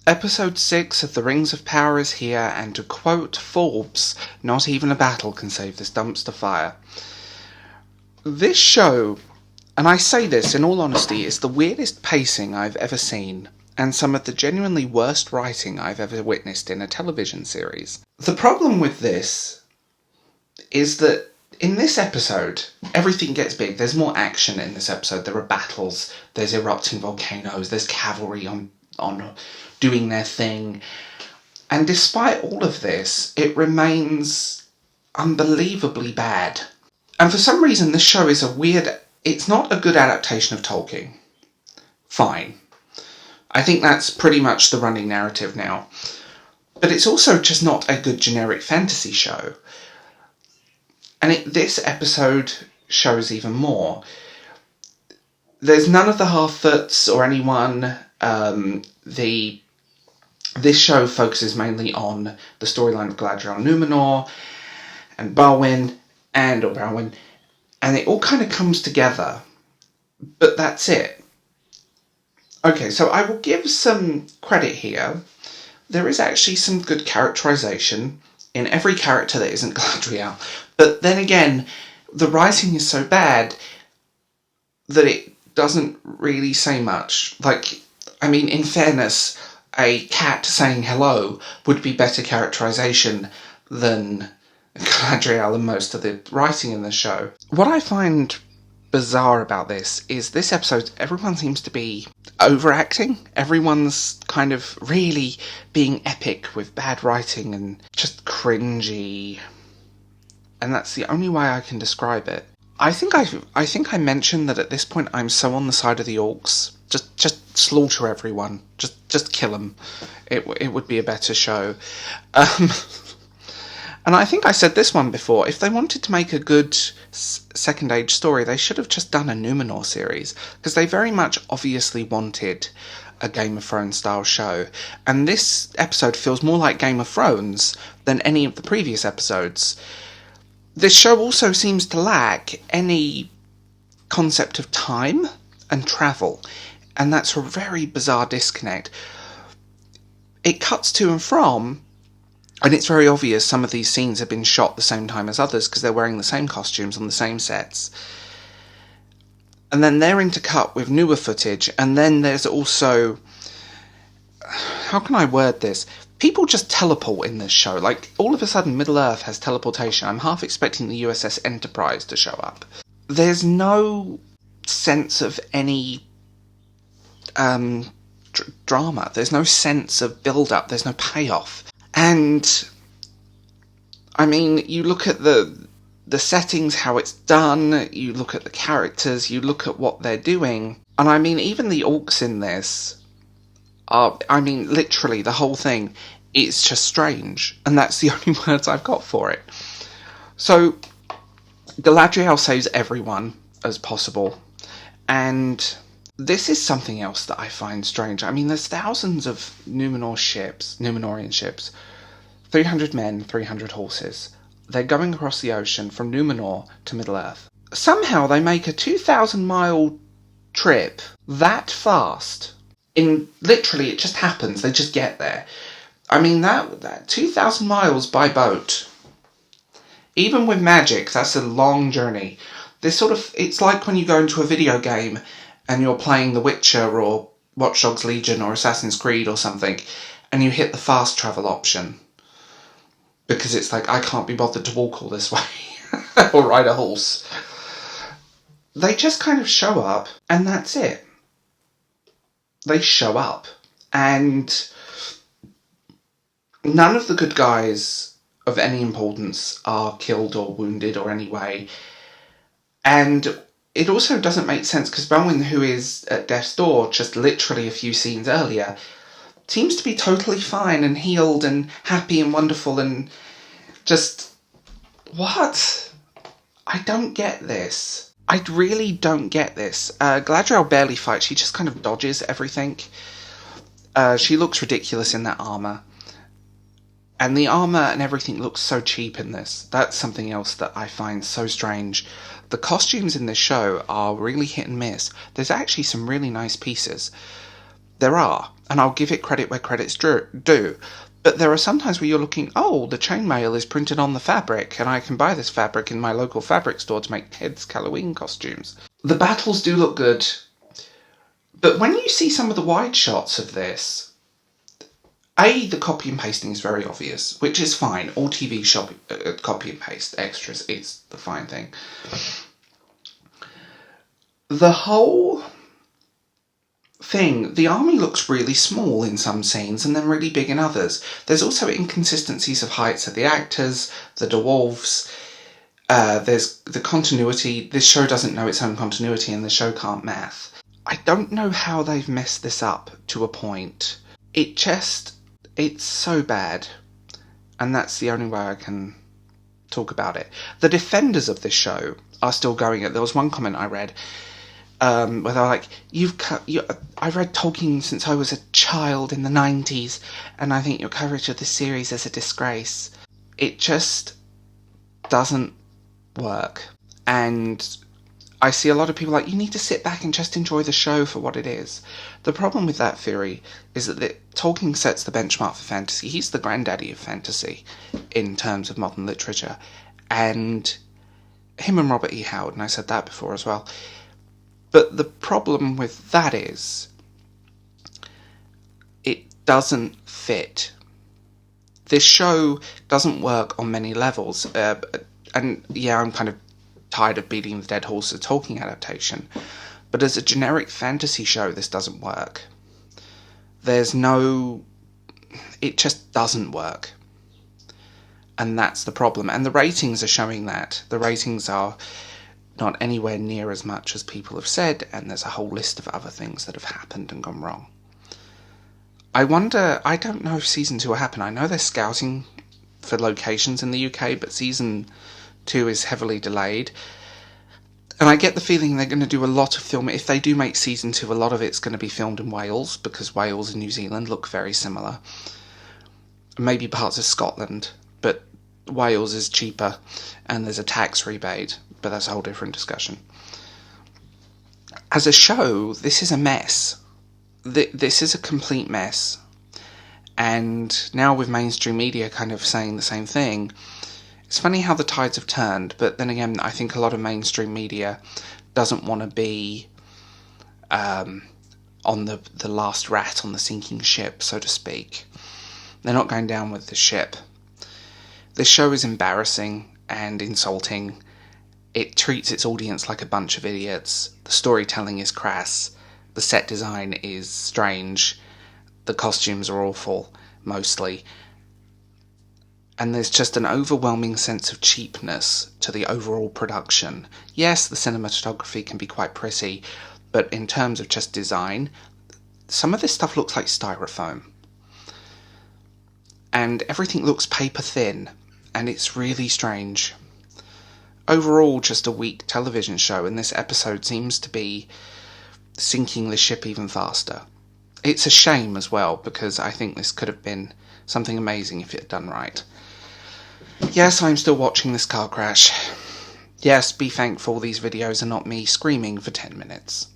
Episode 6 of The Rings of Power is here, and to quote Forbes, not even a battle can save this dumpster fire. This show, and I say this in all honesty, is the weirdest pacing I've ever seen, and some of the genuinely worst writing I've ever witnessed in a television series. The problem with this is that in this episode, everything gets big. There's more action in this episode. There are battles, there's erupting volcanoes, there's cavalry on doing their thing. And despite all of this, it remains unbelievably bad. And for some reason, this show is it's not a good adaptation of Tolkien. Fine. I think that's pretty much the running narrative now. But it's also just not a good generic fantasy show. And this episode shows even more. There's none of the half-foots or anyone. This show focuses mainly on the storyline of Galadriel Numenor and Barwin, and it all kind of comes together. But that's it. Okay, so I will give some credit here. There is actually some good characterization in every character that isn't Galadriel. But then again, the writing is so bad that it doesn't really say much. In fairness, a cat saying hello would be better characterization than Galadriel and most of the writing in the show. What I find bizarre about this is this episode, everyone seems to be overacting. Everyone's kind of really being epic with bad writing and just cringy. And that's the only way I can describe it. I think I mentioned that at this point I'm so on the side of the orcs. Just slaughter everyone. Just kill them. It would be a better show. And I think I said this one before. If they wanted to make a good Second Age story, they should have just done a Numenor series. Because they very much obviously wanted a Game of Thrones style show. And this episode feels more like Game of Thrones than any of the previous episodes. This show also seems to lack any concept of time and travel. And that's a very bizarre disconnect. It cuts to and from, and it's very obvious some of these scenes have been shot the same time as others because they're wearing the same costumes on the same sets. And then they're intercut with newer footage, and then there's also... How can I word this? People just teleport in this show. Like, all of a sudden, Middle-earth has teleportation. I'm half expecting the USS Enterprise to show up. There's no sense of any drama. There's no sense of build-up. There's no payoff. And, I mean, you look at the settings, how it's done, you look at the characters, you look at what they're doing, and I mean, even the orcs in this are, literally, the whole thing, it's just strange, and that's the only words I've got for it. So, Galadriel saves everyone as possible, and this is something else that I find strange. I mean, there's thousands of Numenorean ships, 300 men, 300 horses. They're going across the ocean from Numenor to Middle-earth. Somehow they make a 2,000-mile trip that fast. Literally, it just happens. They just get there. I mean, that 2,000 miles by boat, even with magic, that's a long journey. It's like when you go into a video game and you're playing The Witcher or Watch Dogs Legion or Assassin's Creed or something, and you hit the fast travel option. Because it's like, I can't be bothered to walk all this way. Or ride a horse. They just kind of show up, and that's it. They show up. And none of the good guys of any importance are killed or wounded or any way. And it also doesn't make sense because Belwyn, who is at death's door just literally a few scenes earlier, seems to be totally fine and healed and happy and wonderful and just... What? I don't get this. I really don't get this. Galadriel barely fights. She just kind of dodges everything. She looks ridiculous in that armour. And the armour and everything looks so cheap in this. That's something else that I find so strange. The costumes in this show are really hit and miss. There's actually some really nice pieces. There are, and I'll give it credit where credit's due. But there are some times where you're looking, oh, the chainmail is printed on the fabric, and I can buy this fabric in my local fabric store to make kids' Halloween costumes. The battles do look good, but when you see some of the wide shots of this, the copy and pasting is very obvious, which is fine. All TV copy and paste extras is the fine thing. The whole thing, the army looks really small in some scenes and then really big in others. There's also inconsistencies of heights of the actors, the dwarves. There's the continuity. This show doesn't know its own continuity, and the show can't math. I don't know how they've messed this up to a point. It's so bad, and that's the only way I can talk about it. The defenders of this show are still going. There was one comment I read where they were like, I read Tolkien since I was a child in the 90s, and I think your coverage of this series is a disgrace. It just doesn't work. And I see a lot of people like, you need to sit back and just enjoy the show for what it is. The problem with that theory is that Tolkien sets the benchmark for fantasy. He's the granddaddy of fantasy in terms of modern literature. And him and Robert E. Howard, and I said that before as well. But the problem with that is it doesn't fit. This show doesn't work on many levels. And yeah, I'm kind of tired of beating the dead horse of Tolkien adaptation. But as a generic fantasy show, this doesn't work. It just doesn't work. And that's the problem. And the ratings are showing that. The ratings are not anywhere near as much as people have said, and there's a whole list of other things that have happened and gone wrong. I don't know if season 2 will happen. I know they're scouting for locations in the UK, but season 2 is heavily delayed. And I get the feeling they're going to do a lot of filming. If they do make season 2, a lot of it's going to be filmed in Wales, because Wales and New Zealand look very similar. Maybe parts of Scotland, but Wales is cheaper, and there's a tax rebate, but that's a whole different discussion. As a show, this is a mess. This is a complete mess. And now with mainstream media kind of saying the same thing, it's funny how the tides have turned, but then again, I think a lot of mainstream media doesn't want to be on the last rat on the sinking ship, so to speak. They're not going down with the ship. This show is embarrassing and insulting. It treats its audience like a bunch of idiots. The storytelling is crass. The set design is strange. The costumes are awful, mostly. And there's just an overwhelming sense of cheapness to the overall production. Yes, the cinematography can be quite pretty, but in terms of just design, some of this stuff looks like styrofoam. And everything looks paper thin, and it's really strange. Overall, just a weak television show, and this episode seems to be sinking the ship even faster. It's a shame as well, because I think this could have been something amazing if it had done right. Yes, I'm still watching this car crash. Yes, be thankful these videos are not me screaming for 10 minutes.